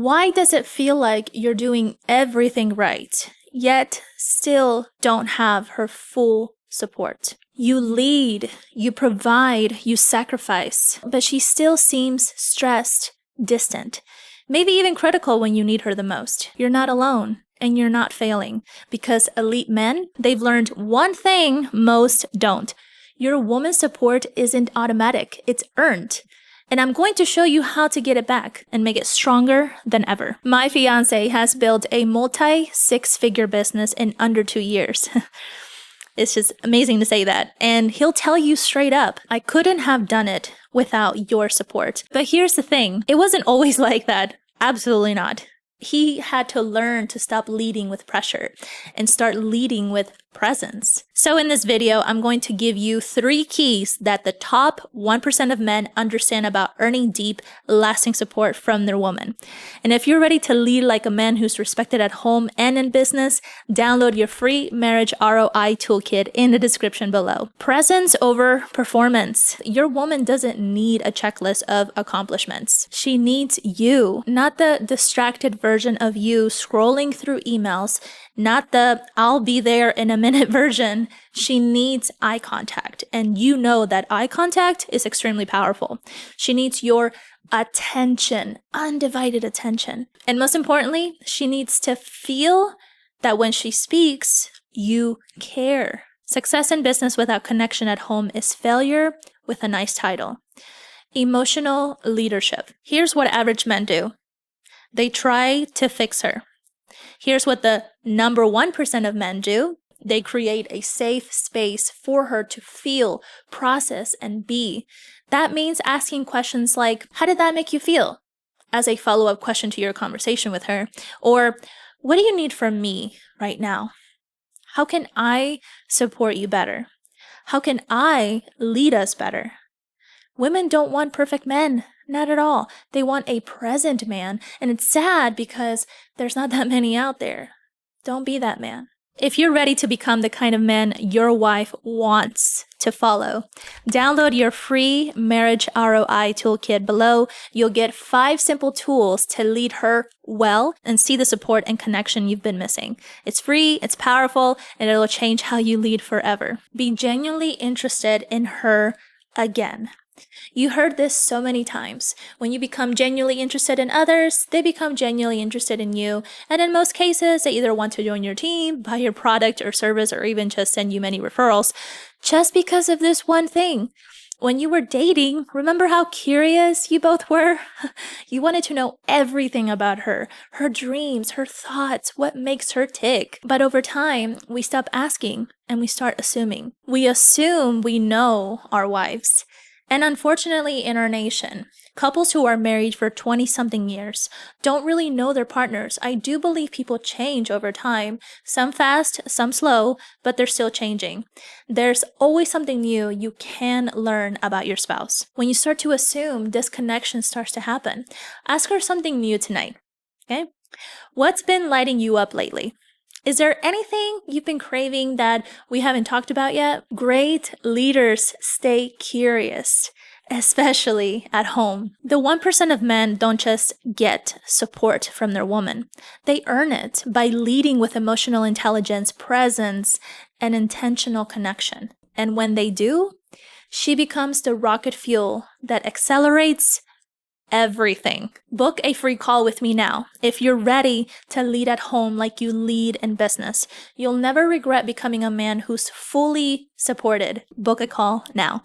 Why does it feel like you're doing everything right, yet still don't have her full support? You lead, you provide, you sacrifice, but she still seems stressed, distant, maybe even critical when you need her the most. You're not alone, and you're not failing, because elite men, they've learned one thing most don't. Your woman's support isn't automatic, it's earned. And I'm going to show you how to get it back and make it stronger than ever. My fiance has built a multi-six-figure business in under 2 years. It's just amazing to say that. And he'll tell you straight up, I couldn't have done it without your support. But here's the thing, it wasn't always like that. Absolutely not. He had to learn to stop leading with pressure and start leading with presence. So in this video, I'm going to give you 3 keys that the top 1% of men understand about earning deep, lasting support from their woman. And if you're ready to lead like a man who's respected at home and in business, download your free marriage ROI toolkit in the description below. Presence over performance. Your woman doesn't need a checklist of accomplishments. She needs you, not the distracted version of you scrolling through emails, not the I'll be there in a minute version. She needs eye contact, and you know that eye contact is extremely powerful. She needs your attention, undivided attention. And most importantly, she needs to feel that when she speaks, you care. Success in business without connection at home is failure with a nice title. Emotional leadership. Here's what average men do. They try to fix her. Here's what the number 1% of men do. They create a safe space for her to feel, process, and be. That means asking questions like, how did that make you feel? As a follow-up question to your conversation with her. Or, what do you need from me right now? How can I support you better? How can I lead us better? Women don't want perfect men. Not at all. They want a present man. And it's sad because there's not that many out there. Don't be that man. If you're ready to become the kind of man your wife wants to follow, download your free marriage ROI toolkit below. You'll get 5 simple tools to lead her well and see the support and connection you've been missing. It's free, it's powerful, and it'll change how you lead forever. Be genuinely interested in her again. You heard this so many times. When you become genuinely interested in others, they become genuinely interested in you. And in most cases, they either want to join your team, buy your product or service, or even just send you many referrals just because of this one thing. When you were dating, remember how curious you both were? You wanted to know everything about her dreams, her thoughts, what makes her tick. But over time, we stop asking and we start assuming. We assume we know our wives. And unfortunately, in our nation, couples who are married for 20-something years don't really know their partners. I do believe people change over time, some fast, some slow, but they're still changing. There's always something new you can learn about your spouse. When you start to assume, disconnection starts to happen. Ask her something new tonight, okay? What's been lighting you up lately? Is there anything you've been craving that we haven't talked about yet? Great leaders stay curious, especially at home. The 1% of men don't just get support from their woman. They earn it by leading with emotional intelligence, presence, and intentional connection. And when they do, she becomes the rocket fuel that accelerates everything. Book a free call with me now. If you're ready to lead at home like you lead in business, you'll never regret becoming a man who's fully supported. Book a call now.